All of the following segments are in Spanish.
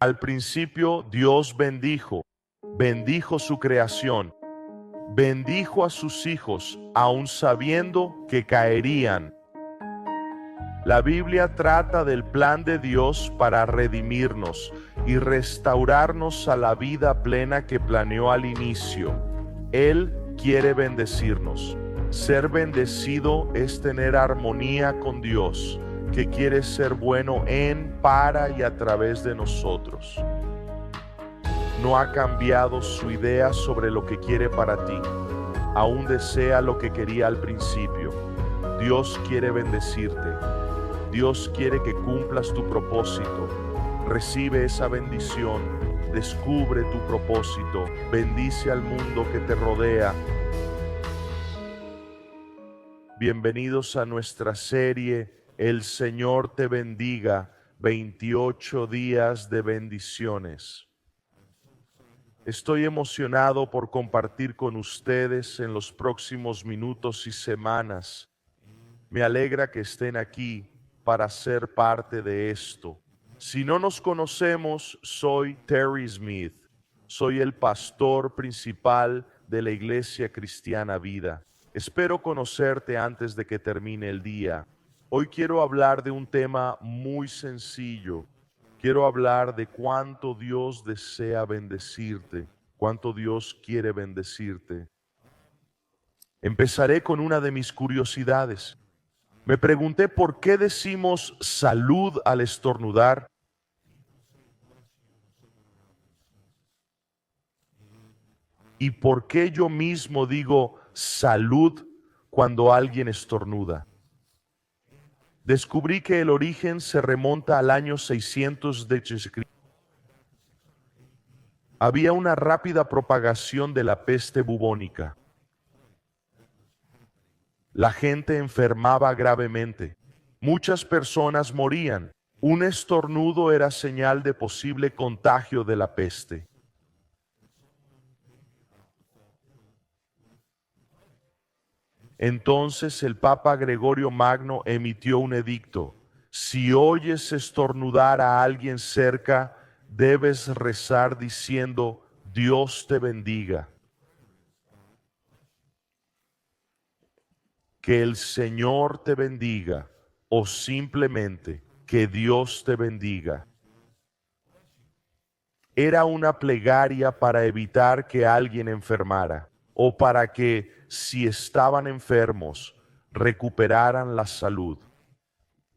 Al principio Dios bendijo su creación, bendijo a sus hijos, aun sabiendo que caerían. La Biblia trata del plan de Dios para redimirnos y restaurarnos a la vida plena que planeó al inicio. Él quiere bendecirnos. Ser bendecido es tener armonía con Dios, que quiere ser bueno en, para y a través de nosotros. No ha cambiado su idea sobre lo que quiere para ti. Aún desea lo que quería al principio. Dios quiere bendecirte. Dios quiere que cumplas tu propósito. Recibe esa bendición. Descubre tu propósito. Bendice al mundo que te rodea. Bienvenidos a nuestra serie El Señor te bendiga, 28 días de bendiciones. Estoy emocionado por compartir con ustedes en los próximos minutos y semanas. Me alegra que estén aquí para ser parte de esto. Si no nos conocemos, soy Terry Smith. Soy el pastor principal de la Iglesia Cristiana Vida. Espero conocerte antes de que termine el día. Hoy quiero hablar de un tema muy sencillo. Quiero hablar de cuánto Dios desea bendecirte, cuánto Dios quiere bendecirte. Empezaré con una de mis curiosidades. Me pregunté por qué decimos salud al estornudar. ¿Y por qué yo mismo digo salud cuando alguien estornuda? Descubrí que el origen se remonta al año 600 de Cristo. Había una rápida propagación de la peste bubónica. La gente enfermaba gravemente. Muchas personas morían. Un estornudo era señal de posible contagio de la peste. Entonces el Papa Gregorio Magno emitió un edicto. Si oyes estornudar a alguien cerca, debes rezar diciendo, Dios te bendiga. Que el Señor te bendiga o simplemente que Dios te bendiga. Era una plegaria para evitar que alguien enfermara o para que, si estaban enfermos, recuperaran la salud.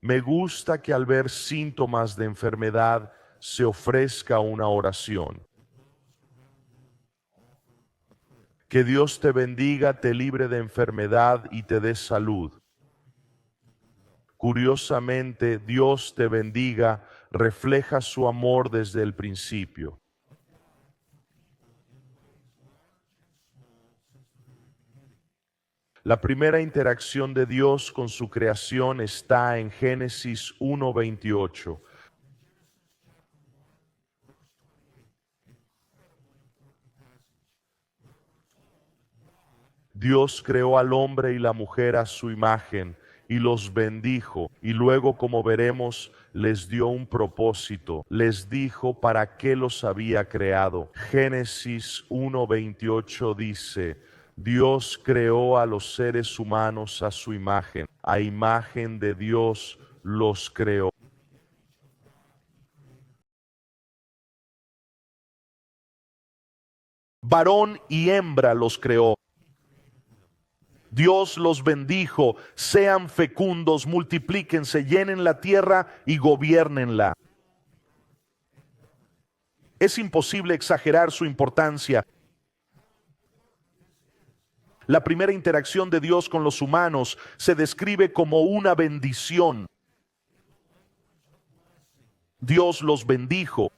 Me gusta que al ver síntomas de enfermedad se ofrezca una oración. Que Dios te bendiga, te libre de enfermedad y te dé salud. Curiosamente, Dios te bendiga refleja su amor desde el principio. La primera interacción de Dios con su creación está en Génesis 1:28. Dios creó al hombre y la mujer a su imagen y los bendijo, y luego, como veremos, les dio un propósito. Les dijo para qué los había creado. Génesis 1:28 dice: Dios creó a los seres humanos a su imagen. A imagen de Dios los creó. Varón y hembra los creó. Dios los bendijo, sean fecundos, multiplíquense, llenen la tierra y gobiernenla. Es imposible exagerar su importancia. La primera interacción de Dios con los humanos se describe como una bendición. Dios los bendijo.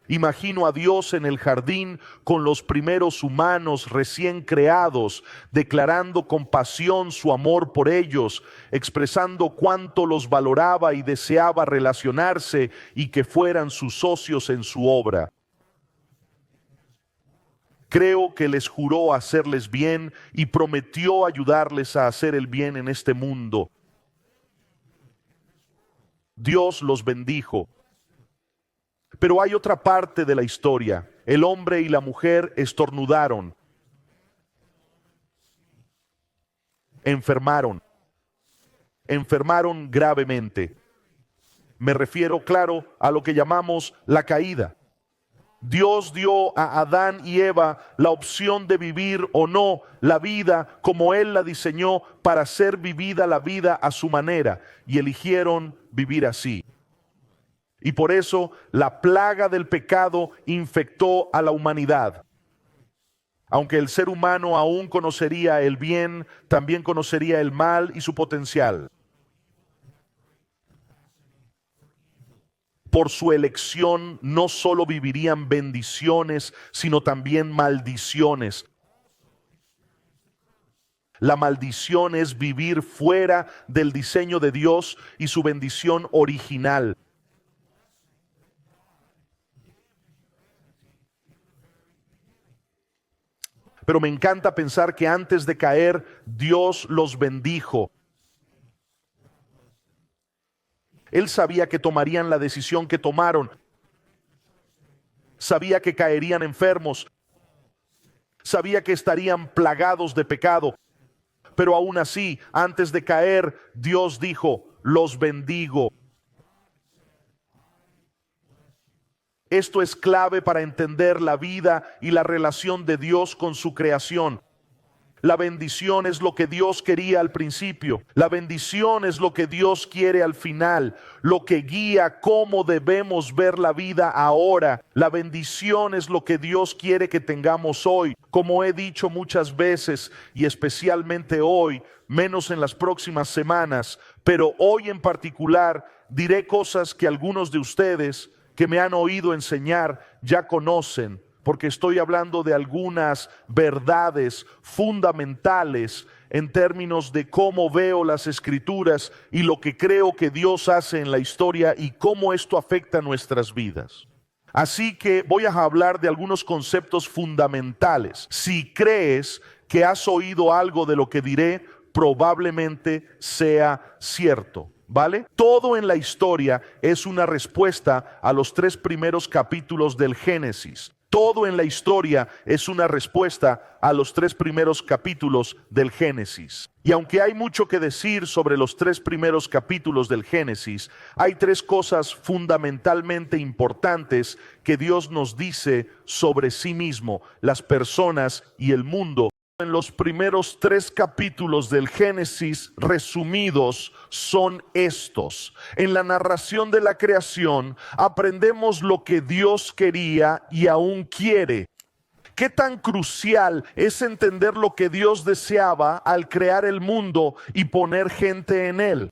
Imagino a Dios en el jardín con los primeros humanos recién creados, declarando con pasión su amor por ellos, expresando cuánto los valoraba y deseaba relacionarse y que fueran sus socios en su obra. Creo que les juró hacerles bien y prometió ayudarles a hacer el bien en este mundo. Dios los bendijo. Pero hay otra parte de la historia. El hombre y la mujer estornudaron, enfermaron gravemente. Me refiero, claro, a lo que llamamos la caída. Dios dio a Adán y Eva la opción de vivir o no la vida como Él la diseñó para ser vivida la vida a su manera, y eligieron vivir así. Y por eso la plaga del pecado infectó a la humanidad. Aunque el ser humano aún conocería el bien, también conocería el mal y su potencial. Por su elección no solo vivirían bendiciones, sino también maldiciones. La maldición es vivir fuera del diseño de Dios y su bendición original. Pero me encanta pensar que antes de caer, Dios los bendijo. Él sabía que tomarían la decisión que tomaron. Sabía que caerían enfermos. Sabía que estarían plagados de pecado. Pero aún así, antes de caer, Dios dijo, los bendigo. Esto es clave para entender la vida y la relación de Dios con su creación. La bendición es lo que Dios quería al principio. La bendición es lo que Dios quiere al final, lo que guía cómo debemos ver la vida ahora. La bendición es lo que Dios quiere que tengamos hoy. Como he dicho muchas veces, y especialmente hoy, menos en las próximas semanas, pero hoy en particular diré cosas que algunos de ustedes que me han oído enseñar ya conocen, porque estoy hablando de algunas verdades fundamentales en términos de cómo veo las Escrituras y lo que creo que Dios hace en la historia y cómo esto afecta nuestras vidas. Así que voy a hablar de algunos conceptos fundamentales. Si crees que has oído algo de lo que diré, probablemente sea cierto. ¿Vale? Todo en la historia es una respuesta a los 3 primeros capítulos del Génesis. Todo en la historia es una respuesta a los 3 primeros capítulos del Génesis. Y aunque hay mucho que decir sobre los 3 primeros capítulos del Génesis, hay 3 cosas fundamentalmente importantes que Dios nos dice sobre sí mismo, las personas y el mundo. En los primeros 3 capítulos del Génesis resumidos son estos. En la narración de la creación aprendemos lo que Dios quería y aún quiere. ¿Qué tan crucial es entender lo que Dios deseaba al crear el mundo y poner gente en él?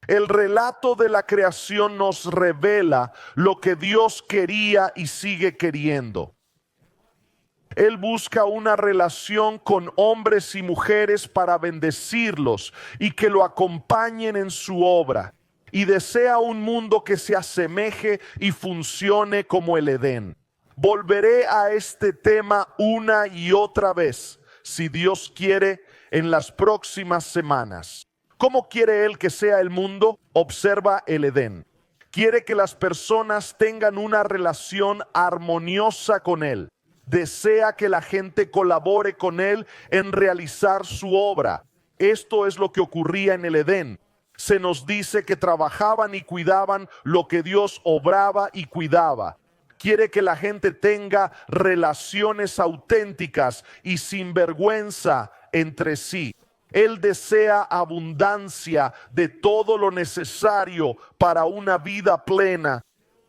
El relato de la creación nos revela lo que Dios quería y sigue queriendo. Él busca una relación con hombres y mujeres para bendecirlos y que lo acompañen en su obra. Y desea un mundo que se asemeje y funcione como el Edén. Volveré a este tema una y otra vez, si Dios quiere, en las próximas semanas. ¿Cómo quiere Él que sea el mundo? Observa el Edén. Quiere que las personas tengan una relación armoniosa con Él. Desea que la gente colabore con Él en realizar su obra. Esto es lo que ocurría en el Edén. Se nos dice que trabajaban y cuidaban lo que Dios obraba y cuidaba. Quiere que la gente tenga relaciones auténticas y sin vergüenza entre sí. Él desea abundancia de todo lo necesario para una vida plena.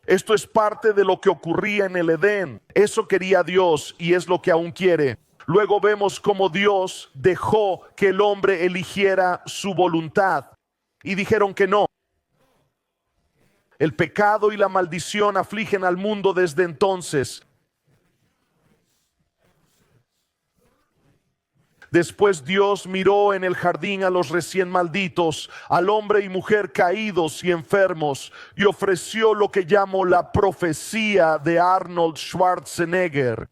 Esto es parte de lo que ocurría en el Edén. Eso quería Dios y es lo que aún quiere. Luego vemos cómo Dios dejó que el hombre eligiera su voluntad y dijeron que no. El pecado y la maldición afligen al mundo desde entonces. Después Dios miró en el jardín a los recién malditos, al hombre y mujer caídos y enfermos, y ofreció lo que llamo la profecía de Arnold Schwarzenegger.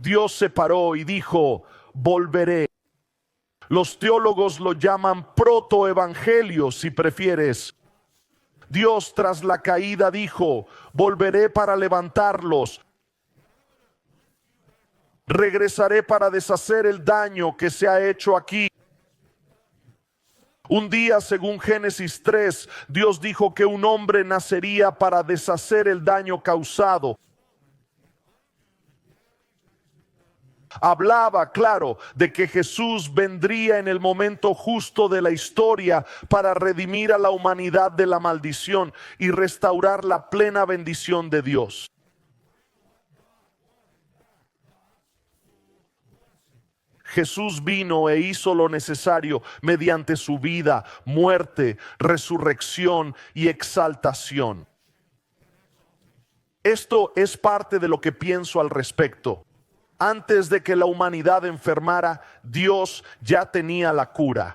Dios se paró y dijo: volveré. Los teólogos lo llaman protoevangelio, si prefieres. Dios tras la caída dijo: volveré para levantarlos, regresaré para deshacer el daño que se ha hecho aquí. Un día, según Génesis 3, Dios dijo que un hombre nacería para deshacer el daño causado. Hablaba, claro, de que Jesús vendría en el momento justo de la historia para redimir a la humanidad de la maldición y restaurar la plena bendición de Dios. Jesús vino e hizo lo necesario mediante su vida, muerte, resurrección y exaltación. Esto es parte de lo que pienso al respecto. Antes de que la humanidad enfermara, Dios ya tenía la cura.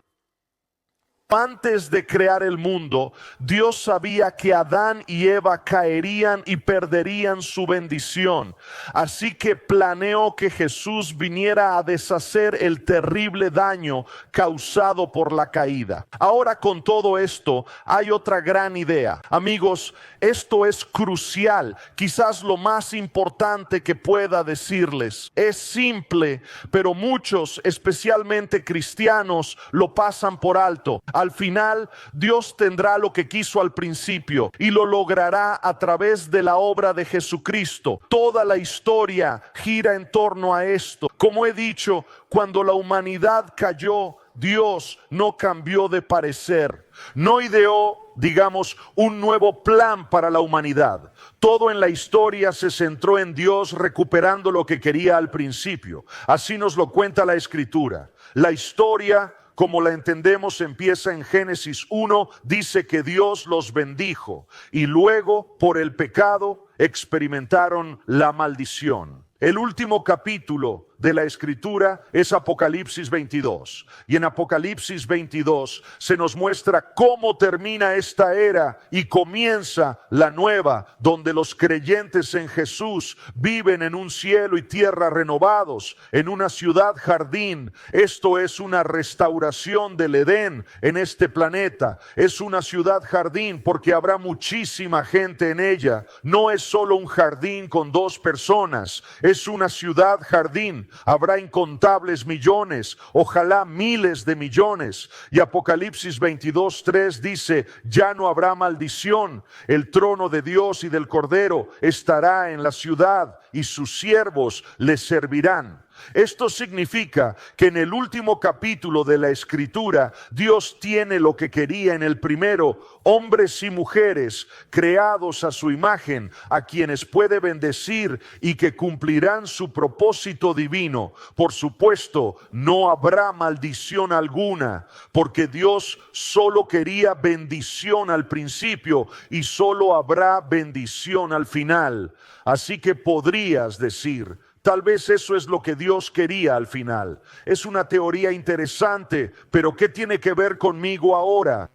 Antes de crear el mundo, Dios sabía que Adán y Eva caerían y perderían su bendición. Así que planeó que Jesús viniera a deshacer el terrible daño causado por la caída. Ahora, con todo esto, hay otra gran idea. Amigos, esto es crucial, quizás lo más importante que pueda decirles. Es simple, pero muchos, especialmente cristianos, lo pasan por alto. Al final, Dios tendrá lo que quiso al principio y lo logrará a través de la obra de Jesucristo. Toda la historia gira en torno a esto. Como he dicho, cuando la humanidad cayó, Dios no cambió de parecer. No ideó, digamos, un nuevo plan para la humanidad. Todo en la historia se centró en Dios recuperando lo que quería al principio. Así nos lo cuenta la Escritura. La historia, como la entendemos, empieza en Génesis 1, dice que Dios los bendijo y luego por el pecado experimentaron la maldición. El último capítulo de la Escritura es Apocalipsis 22. Y en Apocalipsis 22 se nos muestra cómo termina esta era y comienza la nueva, donde los creyentes en Jesús viven en un cielo y tierra renovados, en una ciudad jardín. Esto es una restauración del Edén en este planeta. Es una ciudad jardín porque habrá muchísima gente en ella. No es solo un jardín con 2 personas, es una ciudad jardín. Habrá incontables millones, ojalá miles de millones. Y Apocalipsis 22:3 dice: ya no habrá maldición. El trono de Dios y del Cordero estará en la ciudad y sus siervos le servirán. Esto significa que en el último capítulo de la Escritura, Dios tiene lo que quería en el primero: hombres y mujeres creados a su imagen, a quienes puede bendecir y que cumplirán su propósito divino. Por supuesto, no habrá maldición alguna, porque Dios solo quería bendición al principio y solo habrá bendición al final. Así que podrías decir: tal vez eso es lo que Dios quería al final. Es una teoría interesante, pero ¿qué tiene que ver conmigo ahora?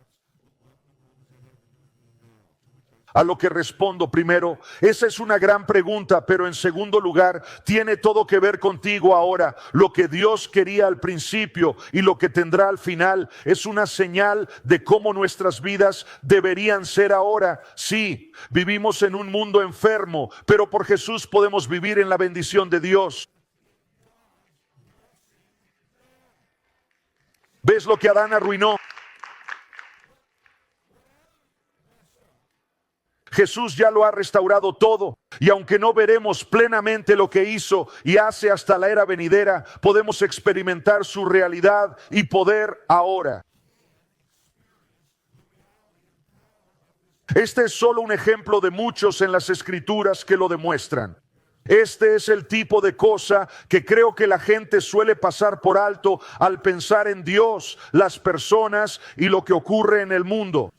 A lo que respondo primero, esa es una gran pregunta, pero en segundo lugar, tiene todo que ver contigo ahora. Lo que Dios quería al principio y lo que tendrá al final es una señal de cómo nuestras vidas deberían ser ahora. Sí, vivimos en un mundo enfermo, pero por Jesús podemos vivir en la bendición de Dios. ¿Ves lo que Adán arruinó? Jesús ya lo ha restaurado todo, y aunque no veremos plenamente lo que hizo y hace hasta la era venidera, podemos experimentar su realidad y poder ahora. Este es solo un ejemplo de muchos en las Escrituras que lo demuestran. Este es el tipo de cosa que creo que la gente suele pasar por alto al pensar en Dios, las personas y lo que ocurre en el mundo.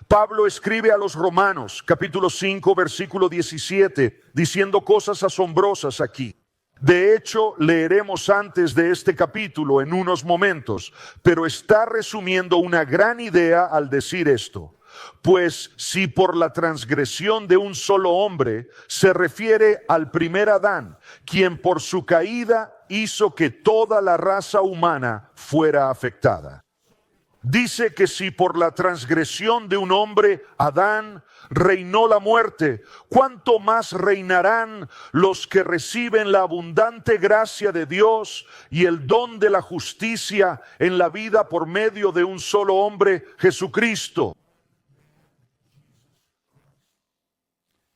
Pablo escribe a los Romanos, capítulo 5, versículo 17, diciendo cosas asombrosas aquí. De hecho, leeremos antes de este capítulo en unos momentos, pero está resumiendo una gran idea al decir esto. Pues si por la transgresión de un solo hombre, se refiere al primer Adán, quien por su caída hizo que toda la raza humana fuera afectada. Dice que si por la transgresión de un hombre, Adán, reinó la muerte, ¿cuánto más reinarán los que reciben la abundante gracia de Dios y el don de la justicia en la vida por medio de un solo hombre, Jesucristo?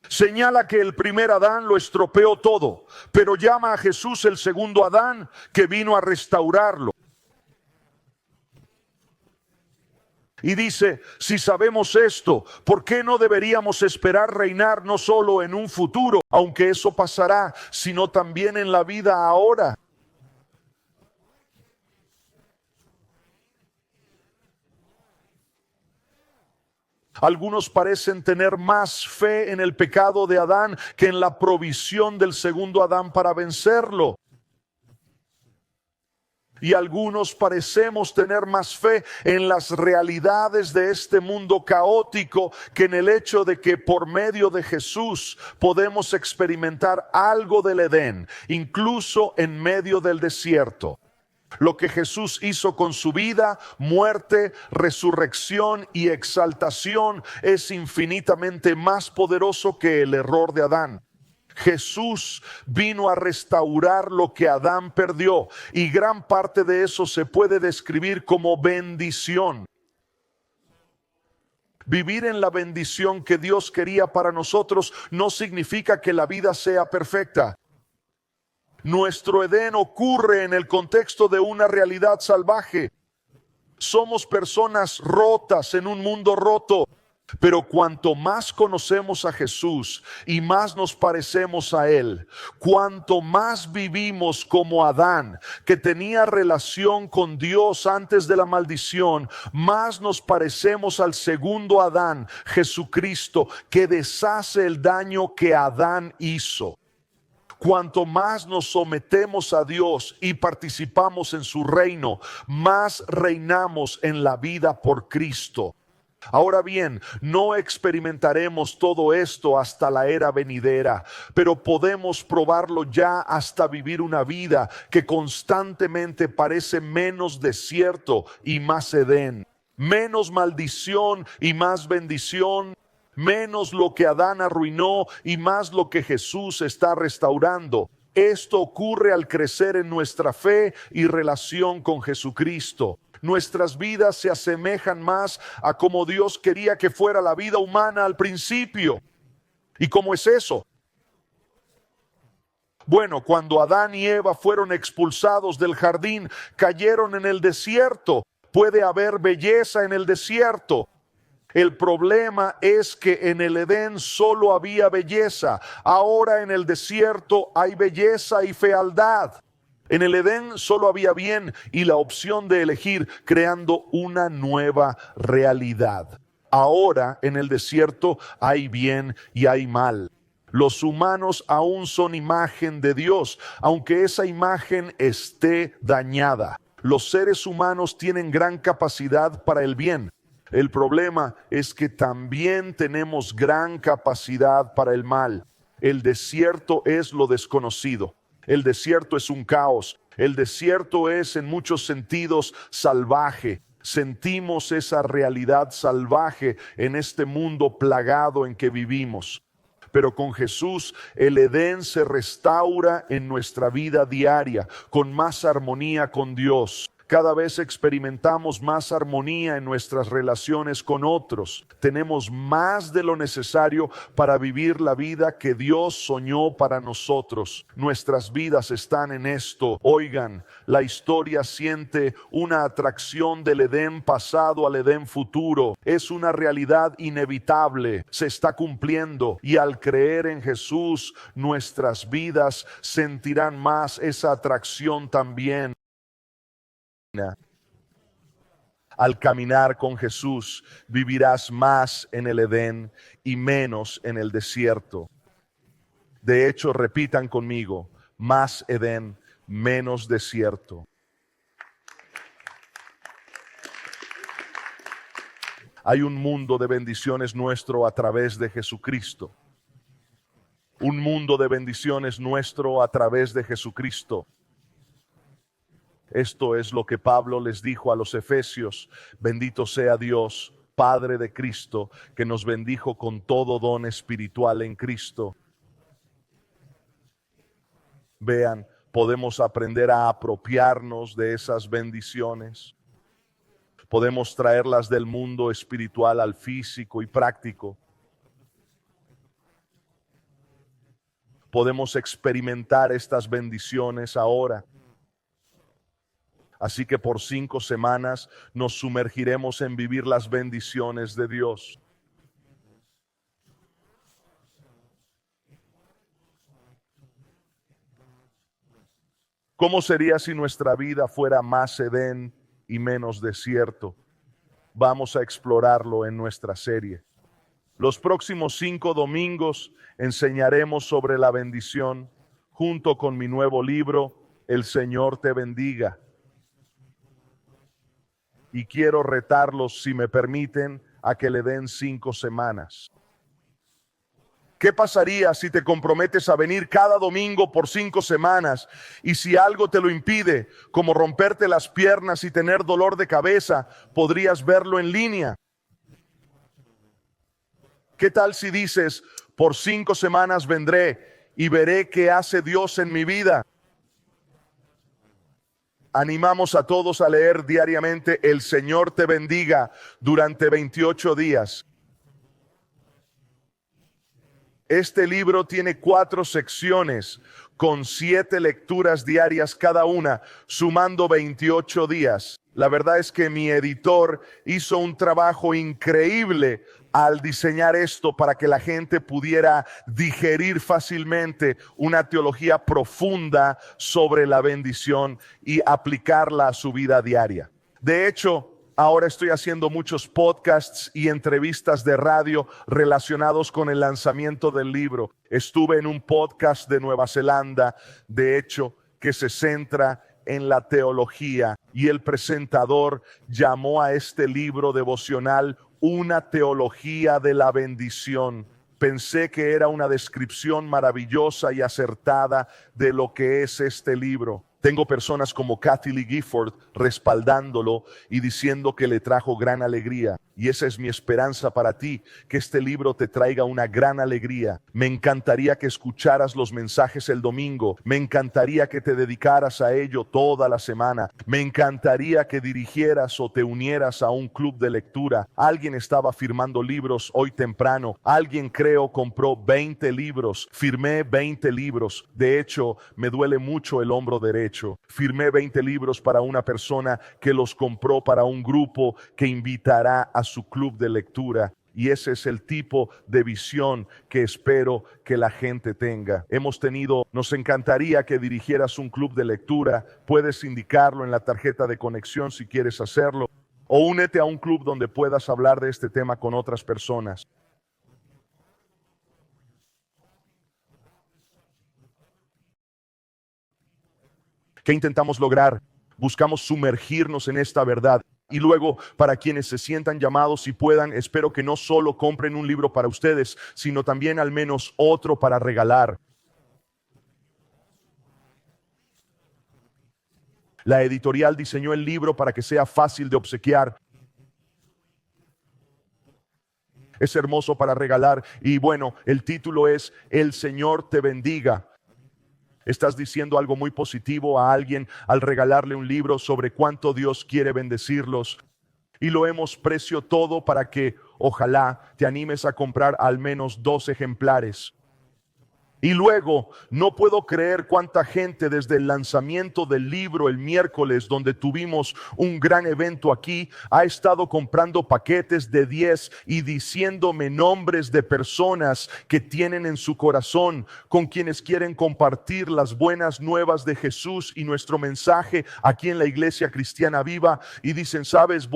Señala que el primer Adán lo estropeó todo, pero llama a Jesús el segundo Adán, que vino a restaurarlo. Y dice, si sabemos esto, ¿por qué no deberíamos esperar reinar no solo en un futuro, aunque eso pasará, sino también en la vida ahora? Algunos parecen tener más fe en el pecado de Adán que en la provisión del segundo Adán para vencerlo. Y algunos parecemos tener más fe en las realidades de este mundo caótico que en el hecho de que por medio de Jesús podemos experimentar algo del Edén, incluso en medio del desierto. Lo que Jesús hizo con su vida, muerte, resurrección y exaltación es infinitamente más poderoso que el error de Adán. Jesús vino a restaurar lo que Adán perdió, y gran parte de eso se puede describir como bendición. Vivir en la bendición que Dios quería para nosotros no significa que la vida sea perfecta. Nuestro Edén ocurre en el contexto de una realidad salvaje. Somos personas rotas en un mundo roto. Pero cuanto más conocemos a Jesús y más nos parecemos a Él, cuanto más vivimos como Adán, que tenía relación con Dios antes de la maldición, más nos parecemos al segundo Adán, Jesucristo, que deshace el daño que Adán hizo. Cuanto más nos sometemos a Dios y participamos en su reino, más reinamos en la vida por Cristo. Ahora bien, no experimentaremos todo esto hasta la era venidera, pero podemos probarlo ya hasta vivir una vida que constantemente parece menos desierto y más Edén, menos maldición y más bendición, menos lo que Adán arruinó y más lo que Jesús está restaurando. Esto ocurre al crecer en nuestra fe y relación con Jesucristo. Nuestras vidas se asemejan más a como Dios quería que fuera la vida humana al principio. ¿Y cómo es eso? Bueno, cuando Adán y Eva fueron expulsados del jardín, cayeron en el desierto. Puede haber belleza en el desierto. El problema es que en el Edén solo había belleza. Ahora en el desierto hay belleza y fealdad. En el Edén solo había bien y la opción de elegir, creando una nueva realidad. Ahora en el desierto hay bien y hay mal. Los humanos aún son imagen de Dios, aunque esa imagen esté dañada. Los seres humanos tienen gran capacidad para el bien. El problema es que también tenemos gran capacidad para el mal. El desierto es lo desconocido. El desierto es un caos. El desierto es en muchos sentidos salvaje. Sentimos esa realidad salvaje en este mundo plagado en que vivimos. Pero con Jesús el Edén se restaura en nuestra vida diaria, con más armonía con Dios. Cada vez experimentamos más armonía en nuestras relaciones con otros. Tenemos más de lo necesario para vivir la vida que Dios soñó para nosotros. Nuestras vidas están en esto. Oigan, la historia siente una atracción del Edén pasado al Edén futuro. Es una realidad inevitable. Se está cumpliendo. Y al creer en Jesús, nuestras vidas sentirán más esa atracción también. Al caminar con Jesús, vivirás más en el Edén y menos en el desierto. De hecho, repitan conmigo, más Edén, menos desierto. Hay un mundo de bendiciones nuestro a través de Jesucristo. Un mundo de bendiciones nuestro a través de Jesucristo. Esto es lo que Pablo les dijo a los efesios. Bendito sea Dios, Padre de Cristo, que nos bendijo con todo don espiritual en Cristo. Vean, podemos aprender a apropiarnos de esas bendiciones. Podemos traerlas del mundo espiritual al físico y práctico. Podemos experimentar estas bendiciones ahora. Así que por 5 semanas nos sumergiremos en vivir las bendiciones de Dios. ¿Cómo sería si nuestra vida fuera más Edén y menos desierto? Vamos a explorarlo en nuestra serie. Los próximos 5 domingos enseñaremos sobre la bendición junto con mi nuevo libro, El Señor te bendiga. Y quiero retarlos, si me permiten, a que le den 5 semanas. ¿Qué pasaría si te comprometes a venir cada domingo por 5 semanas y si algo te lo impide, como romperte las piernas y tener dolor de cabeza, podrías verlo en línea? ¿Qué tal si dices, por 5 semanas vendré y veré qué hace Dios en mi vida? Animamos a todos a leer diariamente El Señor te bendiga durante 28 días. Este libro tiene 4 secciones con 7 lecturas diarias cada una, sumando 28 días. La verdad es que mi editor hizo un trabajo increíble al diseñar esto para que la gente pudiera digerir fácilmente una teología profunda sobre la bendición y aplicarla a su vida diaria. De hecho, ahora estoy haciendo muchos podcasts y entrevistas de radio relacionados con el lanzamiento del libro. Estuve en un podcast de Nueva Zelanda, de hecho, que se centra en la teología, y el presentador llamó a este libro devocional Una teología de la bendición. Pensé que era una descripción maravillosa y acertada de lo que es este libro. Tengo personas como Kathy Lee Gifford respaldándolo y diciendo que le trajo gran alegría. Y esa es mi esperanza para ti, que este libro te traiga una gran alegría. Me encantaría que escucharas los mensajes el domingo. Me encantaría que te dedicaras a ello toda la semana. Me encantaría que dirigieras o te unieras a un club de lectura. Alguien estaba firmando libros hoy temprano. Alguien, creo, compró 20 libros. Firmé 20 libros. De hecho, me duele mucho el hombro derecho. Firmé 20 libros para una persona que los compró para un grupo que invitará a su club de lectura. Y ese es el tipo de visión que espero que la gente tenga. Nos encantaría que dirigieras un club de lectura. Puedes indicarlo en la tarjeta de conexión si quieres hacerlo. O únete a un club donde puedas hablar de este tema con otras personas. ¿Qué intentamos lograr? Buscamos sumergirnos en esta verdad. Y luego, para quienes se sientan llamados y puedan, espero que no solo compren un libro para ustedes, sino también al menos otro para regalar. La editorial diseñó el libro para que sea fácil de obsequiar. Es hermoso para regalar. Y bueno, el título es El Señor te bendiga. Estás diciendo algo muy positivo a alguien al regalarle un libro sobre cuánto Dios quiere bendecirlos. Y lo hemos precio todo para que ojalá te animes a comprar al menos 2 ejemplares. Y luego, no puedo creer cuánta gente desde el lanzamiento del libro el miércoles, donde tuvimos un gran evento aquí, ha estado comprando paquetes de 10 y diciéndome nombres de personas que tienen en su corazón, con quienes quieren compartir las buenas nuevas de Jesús y nuestro mensaje aquí en la Iglesia Cristiana Viva. Y dicen, ¿sabes?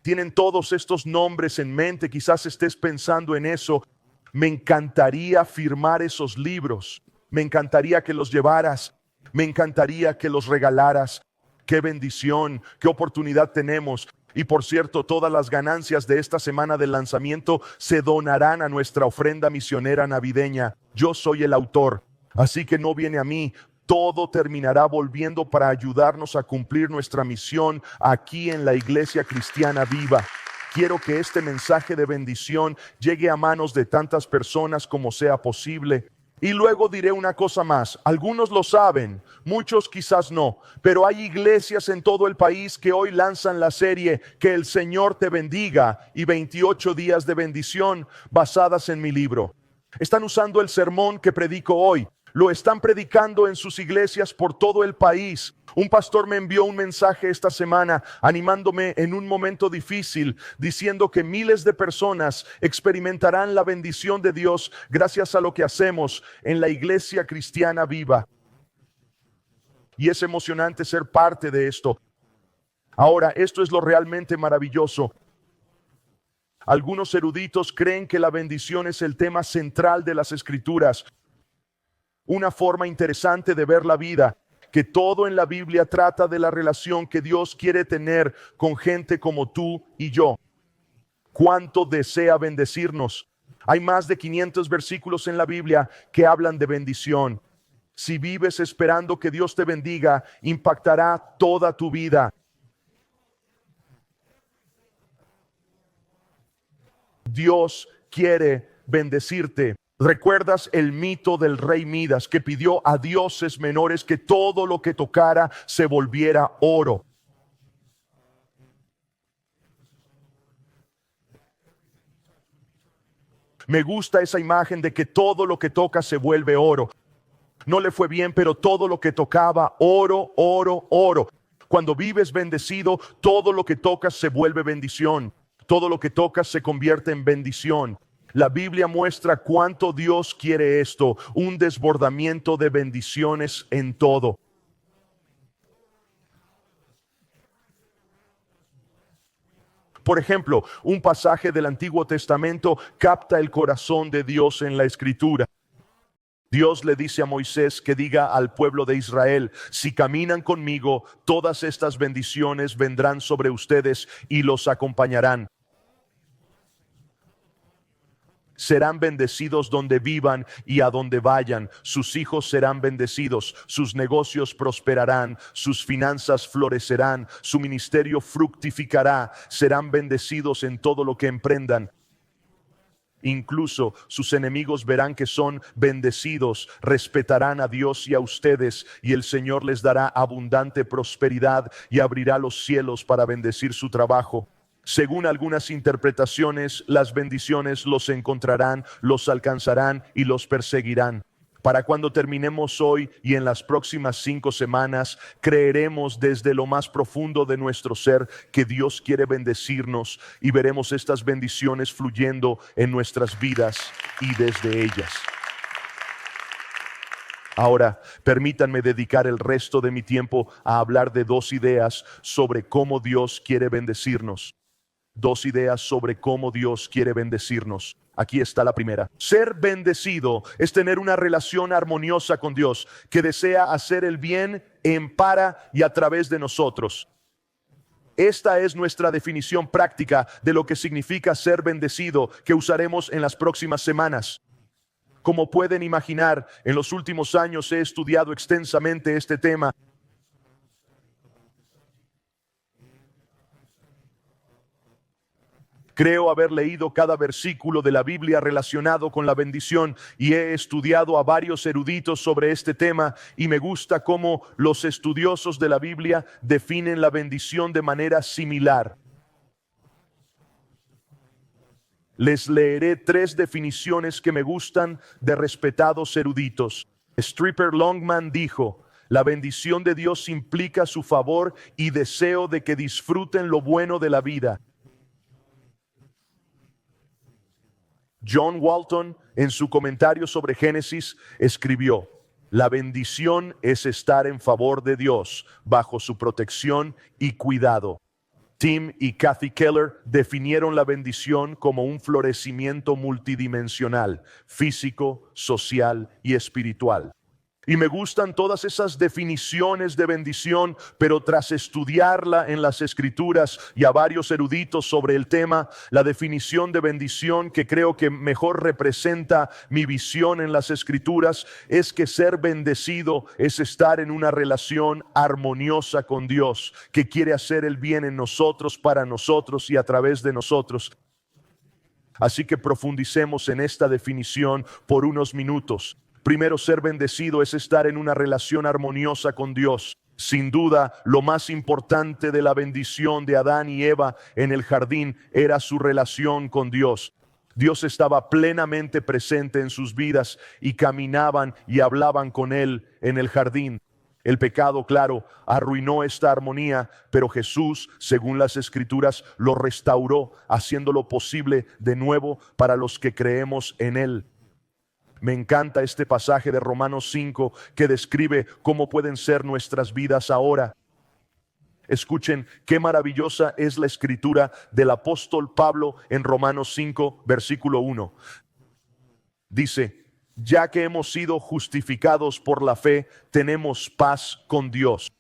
Tienen todos estos nombres en mente, quizás estés pensando en eso. Me encantaría firmar esos libros. Me encantaría que los llevaras. Me encantaría que los regalaras. Qué bendición, qué oportunidad tenemos. Y por cierto, todas las ganancias de esta semana del lanzamiento se donarán a nuestra ofrenda misionera navideña. Yo soy el autor, así que no viene a mí. Todo terminará volviendo para ayudarnos a cumplir nuestra misión aquí en la Iglesia Cristiana Viva. Quiero que este mensaje de bendición llegue a manos de tantas personas como sea posible. Y luego diré una cosa más. Algunos lo saben, muchos quizás no, pero hay iglesias en todo el país que hoy lanzan la serie Que el Señor te bendiga y 28 días de bendición basadas en mi libro. Están usando el sermón que predico hoy. Lo están predicando en sus iglesias por todo el país. Un pastor me envió un mensaje esta semana animándome en un momento difícil, diciendo que miles de personas experimentarán la bendición de Dios gracias a lo que hacemos en la Iglesia Cristiana Viva. Y es emocionante ser parte de esto. Ahora, esto es lo realmente maravilloso. Algunos eruditos creen que la bendición es el tema central de las Escrituras. Una forma interesante de ver la vida, que todo en la Biblia trata de la relación que Dios quiere tener con gente como tú y yo. ¿Cuánto desea bendecirnos? Hay más de 500 versículos en la Biblia que hablan de bendición. Si vives esperando que Dios te bendiga, impactará toda tu vida. Dios quiere bendecirte. ¿Recuerdas el mito del rey Midas que pidió a dioses menores que todo lo que tocara se volviera oro? Me gusta esa imagen de que todo lo que toca se vuelve oro. No le fue bien, pero todo lo que tocaba, oro, oro, oro. Cuando vives bendecido, todo lo que tocas se vuelve bendición. Todo lo que tocas se convierte en bendición. La Biblia muestra cuánto Dios quiere esto, un desbordamiento de bendiciones en todo. Por ejemplo, un pasaje del Antiguo Testamento capta el corazón de Dios en la Escritura. Dios le dice a Moisés que diga al pueblo de Israel: si caminan conmigo, todas estas bendiciones vendrán sobre ustedes y los acompañarán. Serán bendecidos donde vivan y a donde vayan. Sus hijos serán bendecidos, sus negocios prosperarán, sus finanzas florecerán, su ministerio fructificará. Serán bendecidos en todo lo que emprendan. Incluso sus enemigos verán que son bendecidos, respetarán a Dios y a ustedes, y el Señor les dará abundante prosperidad y abrirá los cielos para bendecir su trabajo. Según algunas interpretaciones, las bendiciones los encontrarán, los alcanzarán y los perseguirán. Para cuando terminemos hoy y en las próximas 5 semanas, creeremos desde lo más profundo de nuestro ser que Dios quiere bendecirnos y veremos estas bendiciones fluyendo en nuestras vidas y desde ellas. Ahora, permítanme dedicar el resto de mi tiempo a hablar de 2 ideas sobre cómo Dios quiere bendecirnos. 2 ideas sobre cómo Dios quiere bendecirnos. Aquí está la primera. Ser bendecido es tener una relación armoniosa con Dios, que desea hacer el bien en, para y a través de nosotros. Esta es nuestra definición práctica de lo que significa ser bendecido, que usaremos en las próximas semanas. Como pueden imaginar, en los últimos años he estudiado extensamente este tema. Creo haber leído cada versículo de la Biblia relacionado con la bendición y he estudiado a varios eruditos sobre este tema, y me gusta cómo los estudiosos de la Biblia definen la bendición de manera similar. Les leeré 3 definiciones que me gustan de respetados eruditos. Stripper Longman dijo: la bendición de Dios implica su favor y deseo de que disfruten lo bueno de la vida. John Walton, en su comentario sobre Génesis, escribió: la bendición es estar en favor de Dios, bajo su protección y cuidado. Tim y Kathy Keller definieron la bendición como un florecimiento multidimensional, físico, social y espiritual. Y me gustan todas esas definiciones de bendición, pero tras estudiarla en las Escrituras y a varios eruditos sobre el tema, la definición de bendición que creo que mejor representa mi visión en las Escrituras es que ser bendecido es estar en una relación armoniosa con Dios, que quiere hacer el bien en nosotros, para nosotros y a través de nosotros. Así que profundicemos en esta definición por unos minutos. Primero, ser bendecido es estar en una relación armoniosa con Dios. Sin duda, lo más importante de la bendición de Adán y Eva en el jardín era su relación con Dios. Dios estaba plenamente presente en sus vidas y caminaban y hablaban con Él en el jardín. El pecado, claro, arruinó esta armonía, pero Jesús, según las Escrituras, lo restauró, haciéndolo posible de nuevo para los que creemos en Él. Me encanta este pasaje de Romanos 5 que describe cómo pueden ser nuestras vidas ahora. Escuchen qué maravillosa es la escritura del apóstol Pablo en Romanos 5, versículo 1. Dice: ya que hemos sido justificados por la fe, tenemos paz con Dios.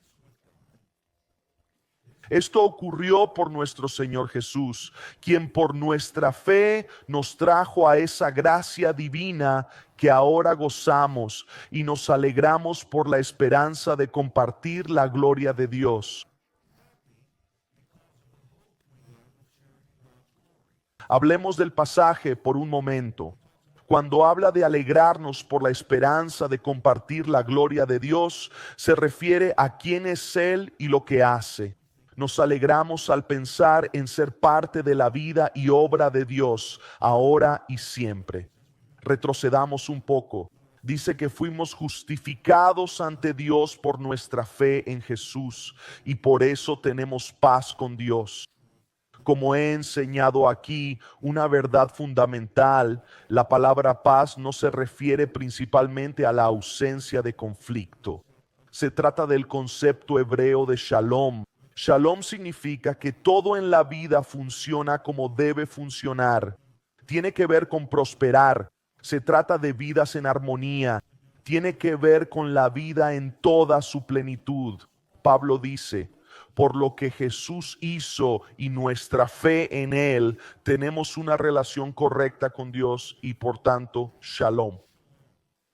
Esto ocurrió por nuestro Señor Jesús, quien por nuestra fe nos trajo a esa gracia divina que ahora gozamos y nos alegramos por la esperanza de compartir la gloria de Dios. Hablemos del pasaje por un momento. Cuando habla de alegrarnos por la esperanza de compartir la gloria de Dios, se refiere a quién es Él y lo que hace. Nos alegramos al pensar en ser parte de la vida y obra de Dios, ahora y siempre. Retrocedamos un poco. Dice que fuimos justificados ante Dios por nuestra fe en Jesús y por eso tenemos paz con Dios. Como he enseñado aquí, una verdad fundamental, la palabra paz no se refiere principalmente a la ausencia de conflicto. Se trata del concepto hebreo de shalom. Shalom significa que todo en la vida funciona como debe funcionar. Tiene que ver con prosperar. Se trata de vidas en armonía. Tiene que ver con la vida en toda su plenitud. Pablo dice: por lo que Jesús hizo y nuestra fe en Él, tenemos una relación correcta con Dios y por tanto, shalom.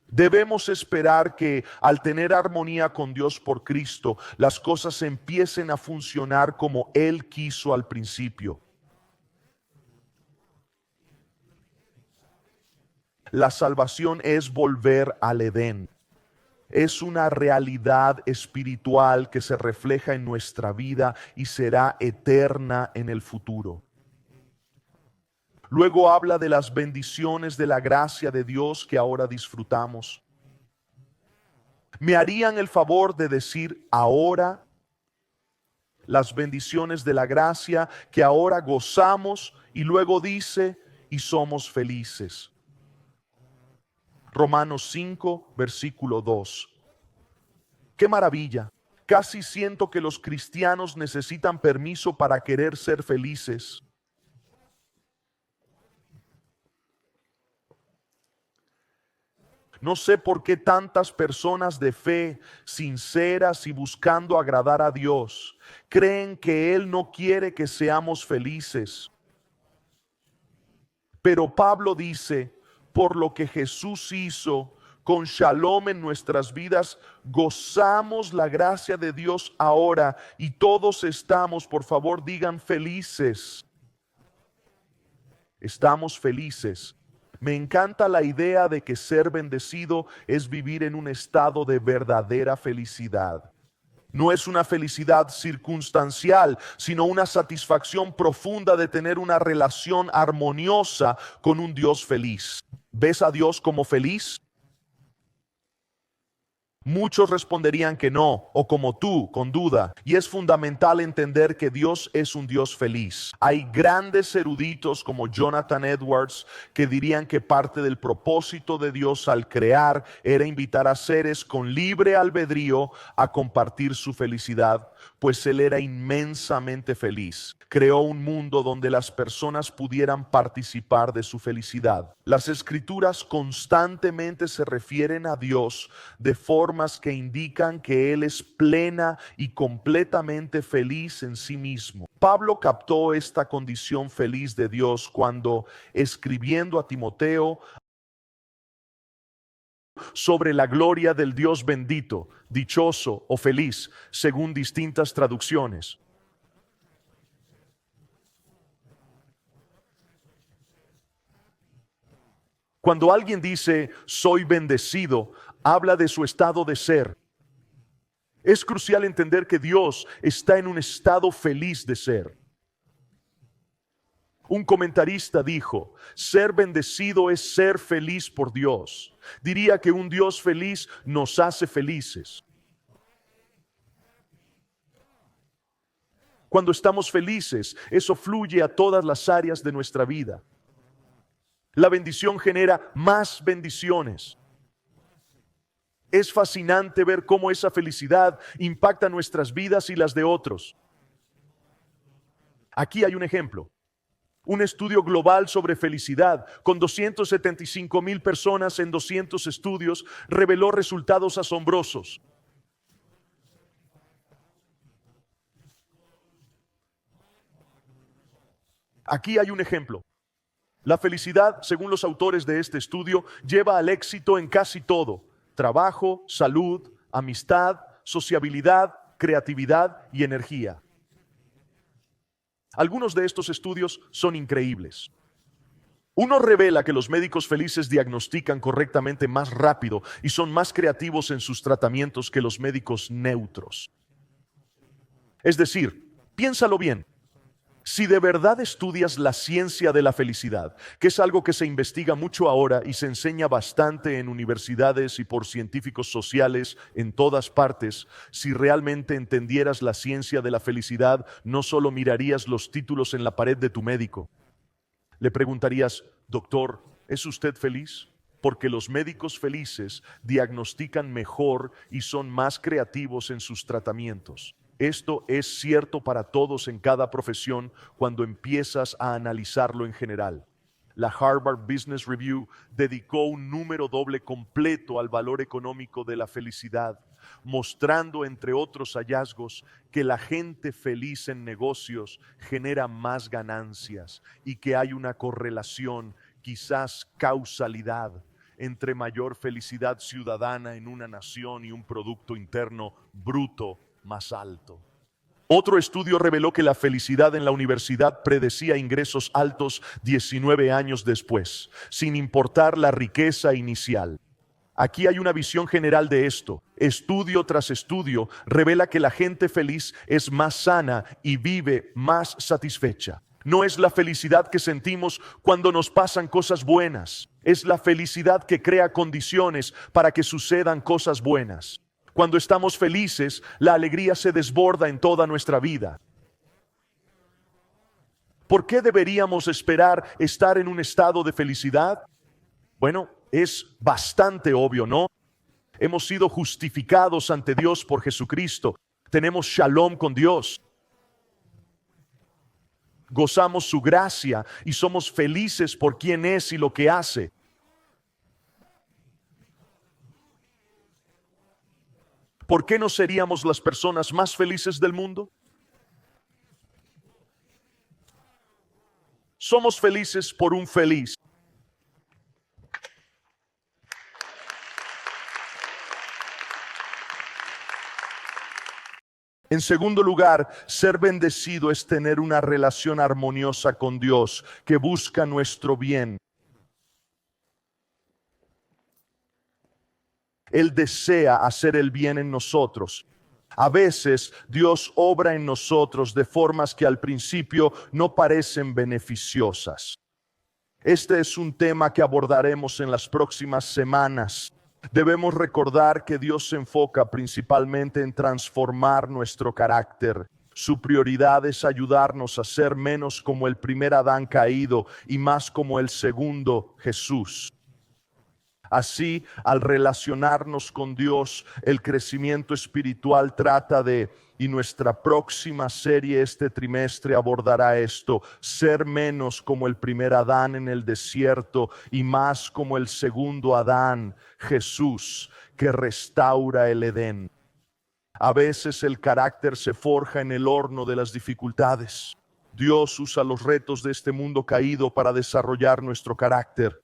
Debemos esperar que al tener armonía con Dios por Cristo, las cosas empiecen a funcionar como Él quiso al principio. La salvación es volver al Edén. Es una realidad espiritual que se refleja en nuestra vida y será eterna en el futuro. Luego habla de las bendiciones de la gracia de Dios que ahora disfrutamos. ¿Me harían el favor de decir ahora las bendiciones de la gracia que ahora gozamos? Y luego dice: y somos felices. Romanos 5, versículo 2. ¡Qué maravilla! Casi siento que los cristianos necesitan permiso para querer ser felices. No sé por qué tantas personas de fe, sinceras y buscando agradar a Dios, creen que Él no quiere que seamos felices. Pero Pablo dice: por lo que Jesús hizo, con shalom en nuestras vidas, gozamos la gracia de Dios ahora y todos estamos, por favor digan, felices. Estamos felices. Me encanta la idea de que ser bendecido es vivir en un estado de verdadera felicidad. No es una felicidad circunstancial, sino una satisfacción profunda de tener una relación armoniosa con un Dios feliz. ¿Ves a Dios como feliz? Muchos responderían que no, o como tú, con duda. Y es fundamental entender que Dios es un Dios feliz. Hay grandes eruditos como Jonathan Edwards que dirían que parte del propósito de Dios al crear era invitar a seres con libre albedrío a compartir su felicidad, pues Él era inmensamente feliz. Creó un mundo donde las personas pudieran participar de su felicidad. Las Escrituras constantemente se refieren a Dios de formas que indican que Él es plena y completamente feliz en sí mismo. Pablo captó esta condición feliz de Dios cuando, escribiendo a Timoteo sobre la gloria del Dios bendito, dichoso o feliz, según distintas traducciones. Cuando alguien dice soy bendecido, habla de su estado de ser. Es crucial entender que Dios está en un estado feliz de ser. Un comentarista dijo, ser bendecido es ser feliz por Dios. Diría que un Dios feliz nos hace felices. Cuando estamos felices, eso fluye a todas las áreas de nuestra vida. La bendición genera más bendiciones. Es fascinante ver cómo esa felicidad impacta nuestras vidas y las de otros. Aquí hay un ejemplo. Un estudio global sobre felicidad con 275,000 personas en 200 estudios reveló resultados asombrosos. Aquí hay un ejemplo. La felicidad, según los autores de este estudio, lleva al éxito en casi todo: trabajo, salud, amistad, sociabilidad, creatividad y energía. Algunos de estos estudios son increíbles. Uno revela que los médicos felices diagnostican correctamente más rápido y son más creativos en sus tratamientos que los médicos neutros. Es decir, piénsalo bien. Si de verdad estudias la ciencia de la felicidad, que es algo que se investiga mucho ahora y se enseña bastante en universidades y por científicos sociales en todas partes, si realmente entendieras la ciencia de la felicidad, no solo mirarías los títulos en la pared de tu médico. Le preguntarías, doctor, ¿es usted feliz? Porque los médicos felices diagnostican mejor y son más creativos en sus tratamientos. Esto es cierto para todos en cada profesión cuando empiezas a analizarlo en general. La Harvard Business Review dedicó un número doble completo al valor económico de la felicidad, mostrando, entre otros hallazgos, que la gente feliz en negocios genera más ganancias y que hay una correlación, quizás causalidad, entre mayor felicidad ciudadana en una nación y un producto interno bruto más alto. Otro estudio reveló que la felicidad en la universidad predecía ingresos altos 19 años después, sin importar la riqueza inicial. Aquí hay una visión general de esto. Estudio tras estudio revela que la gente feliz es más sana y vive más satisfecha. No es la felicidad que sentimos cuando nos pasan cosas buenas, es la felicidad que crea condiciones para que sucedan cosas buenas. Cuando estamos felices, la alegría se desborda en toda nuestra vida. ¿Por qué deberíamos esperar estar en un estado de felicidad? Bueno, es bastante obvio, ¿no? Hemos sido justificados ante Dios por Jesucristo. Tenemos shalom con Dios. Gozamos su gracia y somos felices por quien es y lo que hace. ¿Por qué no seríamos las personas más felices del mundo? Somos felices por un feliz. En segundo lugar, ser bendecido es tener una relación armoniosa con Dios que busca nuestro bien. Él desea hacer el bien en nosotros. A veces Dios obra en nosotros de formas que al principio no parecen beneficiosas. Este es un tema que abordaremos en las próximas semanas. Debemos recordar que Dios se enfoca principalmente en transformar nuestro carácter. Su prioridad es ayudarnos a ser menos como el primer Adán caído y más como el segundo, Jesús. Así, al relacionarnos con Dios, el crecimiento espiritual trata de, y nuestra próxima serie este trimestre abordará esto, ser menos como el primer Adán en el desierto y más como el segundo Adán, Jesús, que restaura el Edén. A veces el carácter se forja en el horno de las dificultades. Dios usa los retos de este mundo caído para desarrollar nuestro carácter.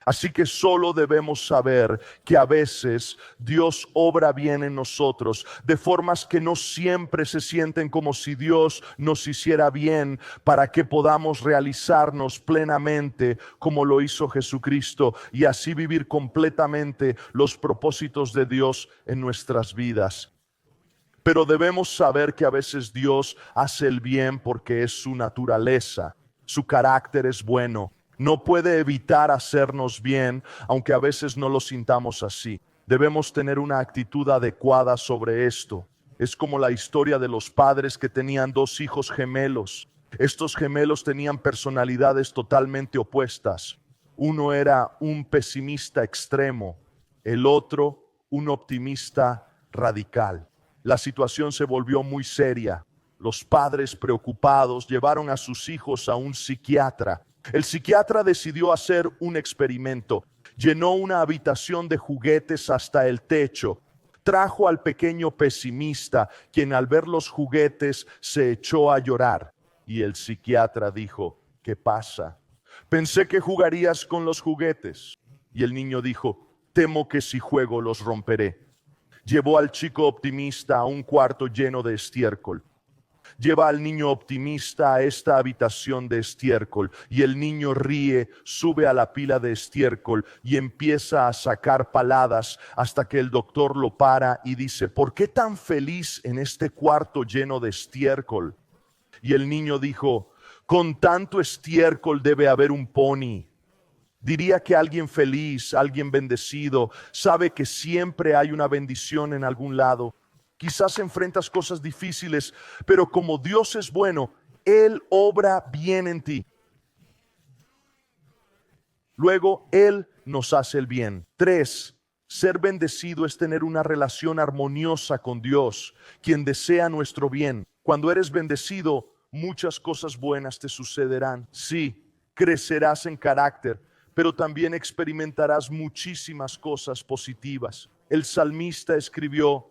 Así que solo debemos saber que a veces Dios obra bien en nosotros, de formas que no siempre se sienten como si Dios nos hiciera bien, para que podamos realizarnos plenamente como lo hizo Jesucristo y así vivir completamente los propósitos de Dios en nuestras vidas. Pero debemos saber que a veces Dios hace el bien porque es su naturaleza, su carácter es bueno. No puede evitar hacernos bien, aunque a veces no lo sintamos así. Debemos tener una actitud adecuada sobre esto. Es como la historia de los padres que tenían dos hijos gemelos. Estos gemelos tenían personalidades totalmente opuestas. Uno era un pesimista extremo, el otro un optimista radical. La situación se volvió muy seria. Los padres preocupados llevaron a sus hijos a un psiquiatra. El psiquiatra decidió hacer un experimento. Llenó una habitación de juguetes hasta el techo. Trajo al pequeño pesimista, quien al ver los juguetes se echó a llorar. Y el psiquiatra dijo, ¿qué pasa? Pensé que jugarías con los juguetes. Y el niño dijo, temo que si juego los romperé. Llevó al chico optimista a un cuarto lleno de estiércol. Lleva al niño optimista a esta habitación de estiércol y el niño ríe, sube a la pila de estiércol y empieza a sacar paladas hasta que el doctor lo para y dice, ¿por qué tan feliz en este cuarto lleno de estiércol? Y el niño dijo, con tanto estiércol debe haber un pony. Diría que alguien feliz, alguien bendecido, sabe que siempre hay una bendición en algún lado. Quizás enfrentas cosas difíciles, pero como Dios es bueno, Él obra bien en ti. Luego, Él nos hace el bien. 3. Ser bendecido es tener una relación armoniosa con Dios, quien desea nuestro bien. Cuando eres bendecido, muchas cosas buenas te sucederán. Sí, crecerás en carácter, pero también experimentarás muchísimas cosas positivas. El salmista escribió,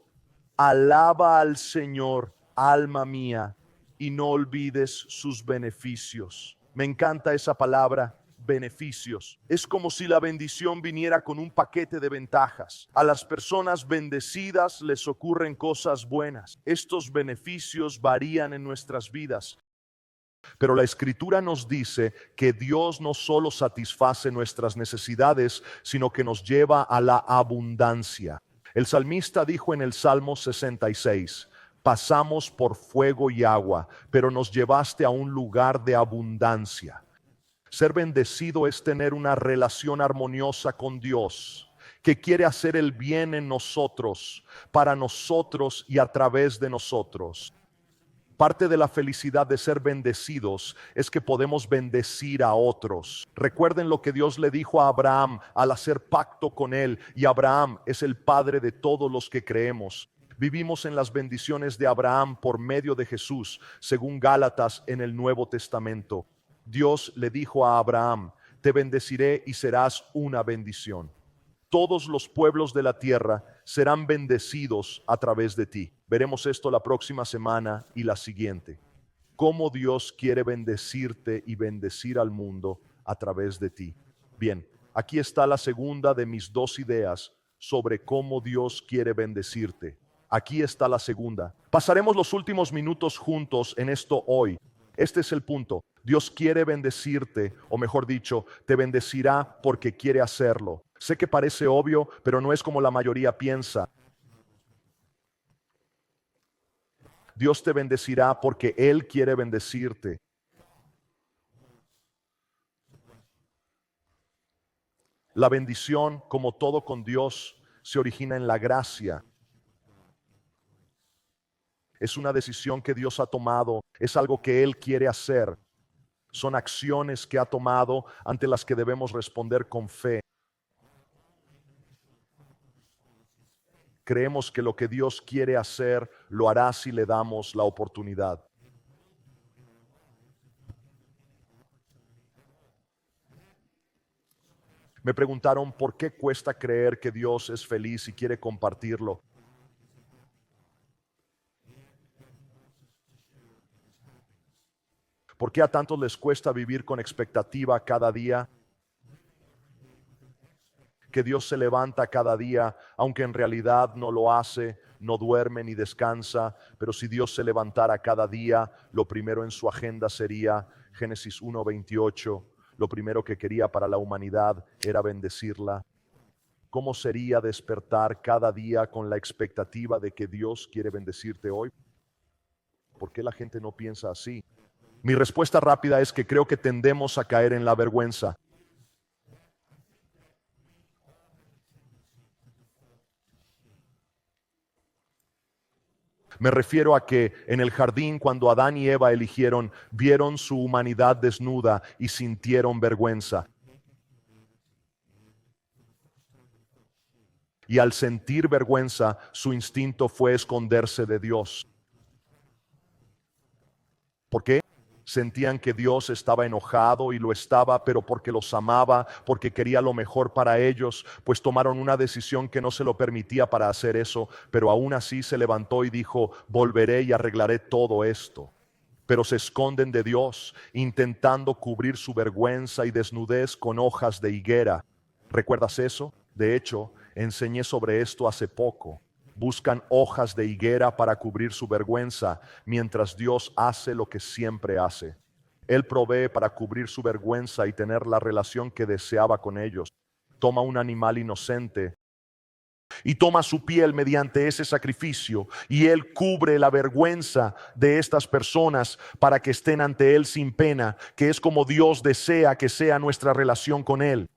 alaba al Señor, alma mía, y no olvides sus beneficios. Me encanta esa palabra, beneficios. Es como si la bendición viniera con un paquete de ventajas. A las personas bendecidas les ocurren cosas buenas. Estos beneficios varían en nuestras vidas. Pero la Escritura nos dice que Dios no solo satisface nuestras necesidades, sino que nos lleva a la abundancia. El salmista dijo en el Salmo 66, pasamos por fuego y agua, pero nos llevaste a un lugar de abundancia. Ser bendecido es tener una relación armoniosa con Dios, que quiere hacer el bien en nosotros, para nosotros y a través de nosotros. Parte de la felicidad de ser bendecidos es que podemos bendecir a otros. Recuerden lo que Dios le dijo a Abraham al hacer pacto con él, y Abraham es el padre de todos los que creemos. Vivimos en las bendiciones de Abraham por medio de Jesús, según Gálatas en el Nuevo Testamento. Dios le dijo a Abraham, te bendeciré y serás una bendición. Todos los pueblos de la tierra serán bendecidos a través de ti. Veremos esto la próxima semana y la siguiente. Cómo Dios quiere bendecirte y bendecir al mundo a través de ti. Bien, aquí está la segunda de mis dos ideas sobre cómo Dios quiere bendecirte. Aquí está la segunda. Pasaremos los últimos minutos juntos en esto hoy. Este es el punto. Dios quiere bendecirte, o mejor dicho, te bendecirá porque quiere hacerlo. Sé que parece obvio, pero no es como la mayoría piensa. Dios te bendecirá porque Él quiere bendecirte. La bendición, como todo con Dios, se origina en la gracia. Es una decisión que Dios ha tomado, es algo que Él quiere hacer. Son acciones que ha tomado ante las que debemos responder con fe. Creemos que lo que Dios quiere hacer lo hará si le damos la oportunidad. Me preguntaron por qué cuesta creer que Dios es feliz y quiere compartirlo. ¿Por qué a tantos les cuesta vivir con expectativa cada día? Que Dios se levanta cada día, aunque en realidad no lo hace, no duerme ni descansa, pero si Dios se levantara cada día, lo primero en su agenda sería Génesis 1:28, lo primero que quería para la humanidad era bendecirla. ¿Cómo sería despertar cada día con la expectativa de que Dios quiere bendecirte hoy? ¿Por qué la gente no piensa así? Mi respuesta rápida es que creo que tendemos a caer en la vergüenza. Me refiero a que en el jardín, cuando Adán y Eva eligieron, vieron su humanidad desnuda y sintieron vergüenza. Y al sentir vergüenza, su instinto fue esconderse de Dios. ¿Por qué? Sentían que Dios estaba enojado y lo estaba, pero porque los amaba, porque quería lo mejor para ellos, pues tomaron una decisión que no se lo permitía para hacer eso, pero aún así se levantó y dijo, volveré y arreglaré todo esto. Pero se esconden de Dios, intentando cubrir su vergüenza y desnudez con hojas de higuera. ¿Recuerdas eso? De hecho, enseñé sobre esto hace poco. Buscan hojas de higuera para cubrir su vergüenza, mientras Dios hace lo que siempre hace. Él provee para cubrir su vergüenza y tener la relación que deseaba con ellos. Toma un animal inocente y toma su piel mediante ese sacrificio, y Él cubre la vergüenza de estas personas para que estén ante Él sin pena, que es como Dios desea que sea nuestra relación con Él.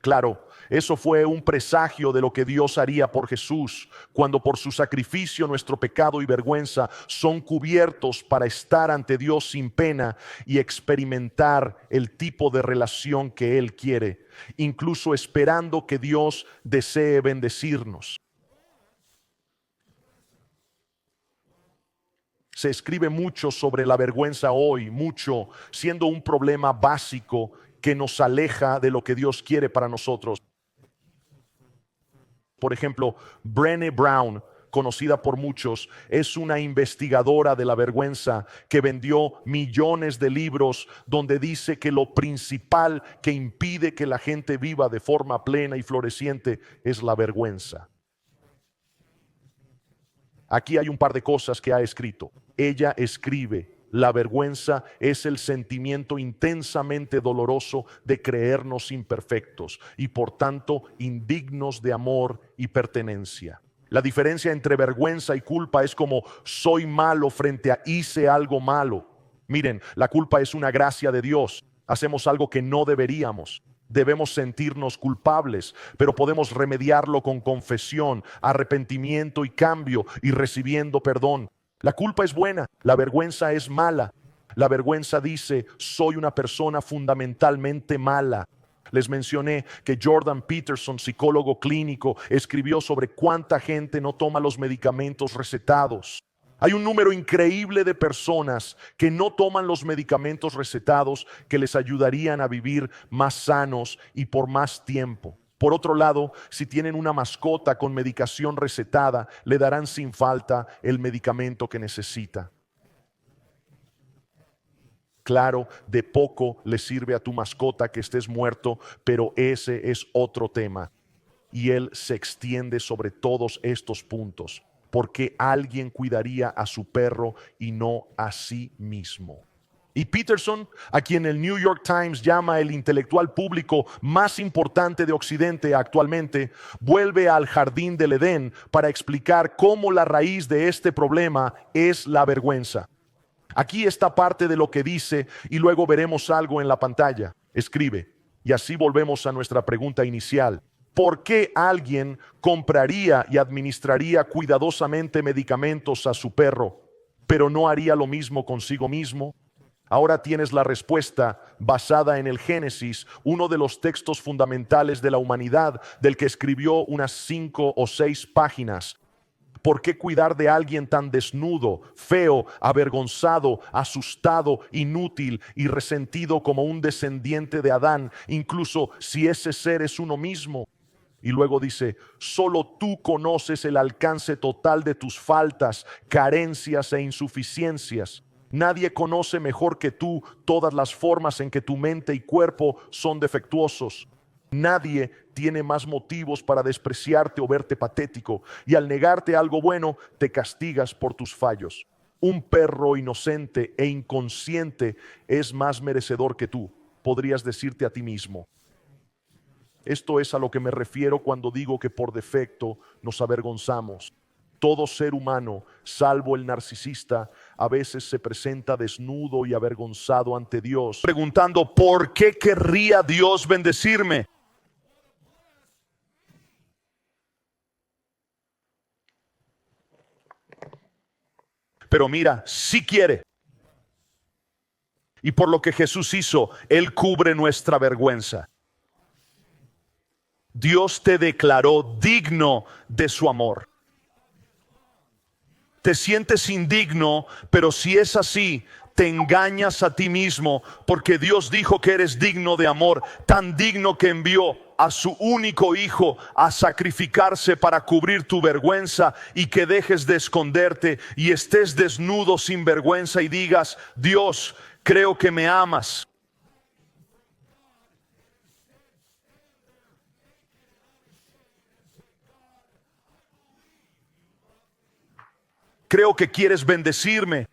Claro, eso fue un presagio de lo que Dios haría por Jesús, cuando por su sacrificio nuestro pecado y vergüenza son cubiertos para estar ante Dios sin pena y experimentar el tipo de relación que Él quiere, incluso esperando que Dios desee bendecirnos. Se escribe mucho sobre la vergüenza hoy, mucho, siendo un problema básico que nos aleja de lo que Dios quiere para nosotros. Por ejemplo, Brené Brown, conocida por muchos, es una investigadora de la vergüenza que vendió millones de libros donde dice que lo principal que impide que la gente viva de forma plena y floreciente es la vergüenza. Aquí hay un par de cosas que ha escrito. Ella escribe: la vergüenza es el sentimiento intensamente doloroso de creernos imperfectos y por tanto indignos de amor y pertenencia. La diferencia entre vergüenza y culpa es como soy malo frente a hice algo malo. Miren, la culpa es una gracia de Dios. Hacemos algo que no deberíamos. Debemos sentirnos culpables, pero podemos remediarlo con confesión, arrepentimiento y cambio y recibiendo perdón. La culpa es buena, la vergüenza es mala. La vergüenza dice, soy una persona fundamentalmente mala. Les mencioné que Jordan Peterson, psicólogo clínico, escribió sobre cuánta gente no toma los medicamentos recetados. Hay un número increíble de personas que no toman los medicamentos recetados que les ayudarían a vivir más sanos y por más tiempo. Por otro lado, si tienen una mascota con medicación recetada, le darán sin falta el medicamento que necesita. Claro, de poco le sirve a tu mascota que estés muerto, pero ese es otro tema. Y él se extiende sobre todos estos puntos. Porque alguien cuidaría a su perro y no a sí mismo. Y Peterson, a quien el New York Times llama el intelectual público más importante de Occidente actualmente, vuelve al jardín del Edén para explicar cómo la raíz de este problema es la vergüenza. Aquí está parte de lo que dice y luego veremos algo en la pantalla. Escribe: Y así volvemos a nuestra pregunta inicial. ¿Por qué alguien compraría y administraría cuidadosamente medicamentos a su perro, pero no haría lo mismo consigo mismo? Ahora tienes la respuesta basada en el Génesis, uno de los textos fundamentales de la humanidad, del que escribió unas 5 o 6 páginas. ¿Por qué cuidar de alguien tan desnudo, feo, avergonzado, asustado, inútil y resentido como un descendiente de Adán, incluso si ese ser es uno mismo? Y luego dice, solo tú conoces el alcance total de tus faltas, carencias e insuficiencias. Nadie conoce mejor que tú todas las formas en que tu mente y cuerpo son defectuosos. Nadie tiene más motivos para despreciarte o verte patético, y al negarte algo bueno, te castigas por tus fallos. Un perro inocente e inconsciente es más merecedor que tú, podrías decirte a ti mismo. Esto es a lo que me refiero cuando digo que por defecto nos avergonzamos. Todo ser humano, salvo el narcisista, a veces se presenta desnudo y avergonzado ante Dios, preguntando, ¿por qué querría Dios bendecirme? Pero mira, sí quiere. Y por lo que Jesús hizo, Él cubre nuestra vergüenza. Dios te declaró digno de su amor. Te sientes indigno, pero si es así, te engañas a ti mismo, porque Dios dijo que eres digno de amor, tan digno que envió a su único hijo a sacrificarse para cubrir tu vergüenza, y que dejes de esconderte y estés desnudo sin vergüenza y digas, Dios, creo que me amas. Creo que quieres bendecirme.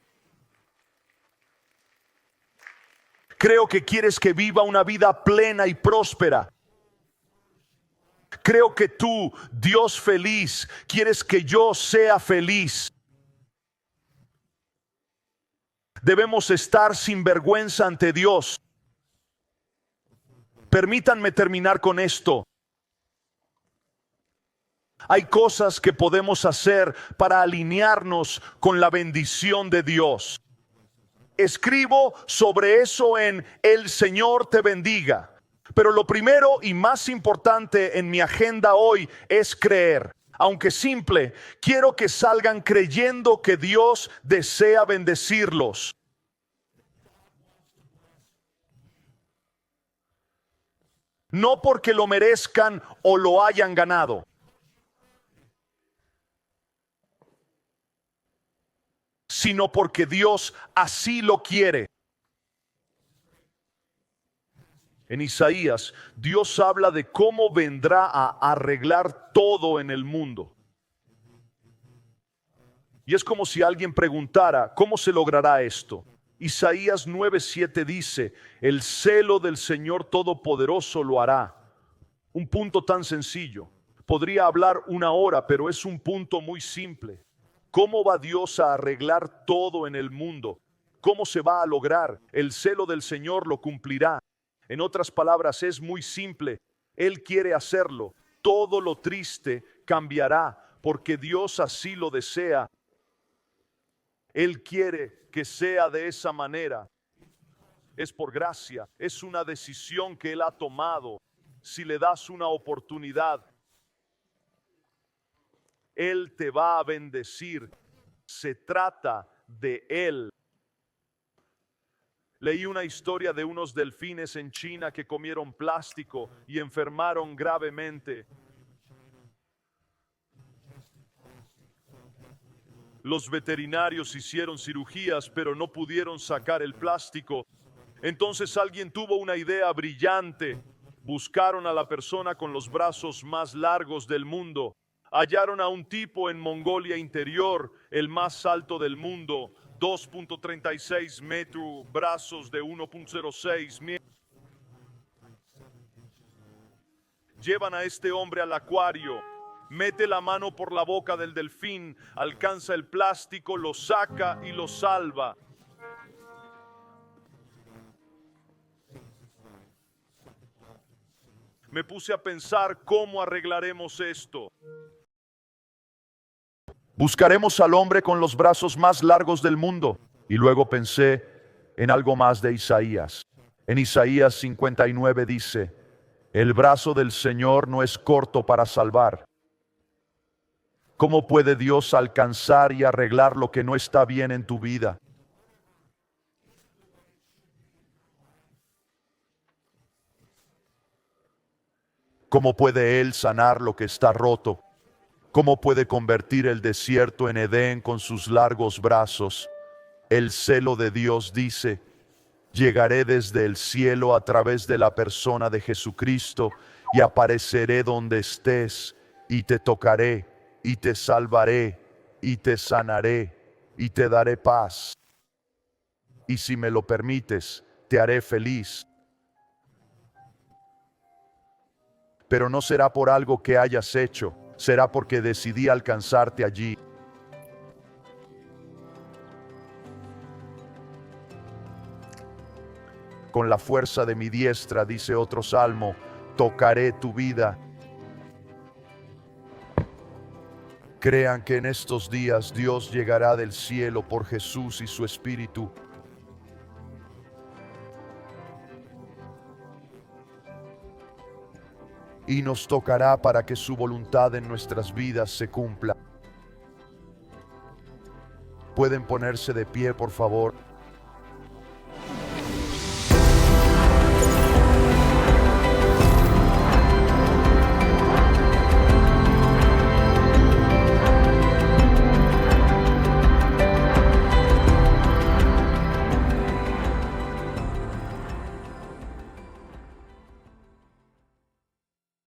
Creo que quieres que viva una vida plena y próspera. Creo que tú, Dios feliz, quieres que yo sea feliz. Debemos estar sin vergüenza ante Dios. Permítanme terminar con esto. Hay cosas que podemos hacer para alinearnos con la bendición de Dios. Escribo sobre eso en El Señor te bendiga. Pero lo primero y más importante en mi agenda hoy es creer. Aunque simple, quiero que salgan creyendo que Dios desea bendecirlos. No porque lo merezcan o lo hayan ganado, sino porque Dios así lo quiere. En Isaías, Dios habla de cómo vendrá a arreglar todo en el mundo. Y es como si alguien preguntara, ¿cómo se logrará esto? Isaías 9:7 dice, el celo del Señor Todopoderoso lo hará. Un punto tan sencillo. Podría hablar una hora, pero es un punto muy simple. ¿Cómo va Dios a arreglar todo en el mundo? ¿Cómo se va a lograr? El celo del Señor lo cumplirá. En otras palabras, es muy simple. Él quiere hacerlo. Todo lo triste cambiará porque Dios así lo desea. Él quiere que sea de esa manera. Es por gracia, es una decisión que Él ha tomado. Si le das una oportunidad, Él te va a bendecir. Se trata de Él. Leí una historia de unos delfines en China que comieron plástico y enfermaron gravemente. Los veterinarios hicieron cirugías, pero no pudieron sacar el plástico. Entonces alguien tuvo una idea brillante. Buscaron a la persona con los brazos más largos del mundo. Hallaron a un tipo en Mongolia Interior, el más alto del mundo, 2.36 metros, brazos de 1.06 metros. Llevan a este hombre al acuario, mete la mano por la boca del delfín, alcanza el plástico, lo saca y lo salva. me puse a pensar cómo arreglaremos esto. Buscaremos al hombre con los brazos más largos del mundo. Y luego pensé en algo más de Isaías. En Isaías 59 dice, el brazo del Señor no es corto para salvar. ¿Cómo puede Dios alcanzar y arreglar lo que no está bien en tu vida? ¿Cómo puede Él sanar lo que está roto? ¿Cómo puede convertir el desierto en Edén con sus largos brazos? El celo de Dios dice, llegaré desde el cielo a través de la persona de Jesucristo y apareceré donde estés y te tocaré y te salvaré y te sanaré y te daré paz. Y si me lo permites, te haré feliz. Pero no será por algo que hayas hecho, será porque decidí alcanzarte allí. Con la fuerza de mi diestra, dice otro salmo, tocaré tu vida. Crean que en estos días Dios llegará del cielo por Jesús y su Espíritu. Y nos tocará para que su voluntad en nuestras vidas se cumpla. ¿Pueden ponerse de pie, por favor?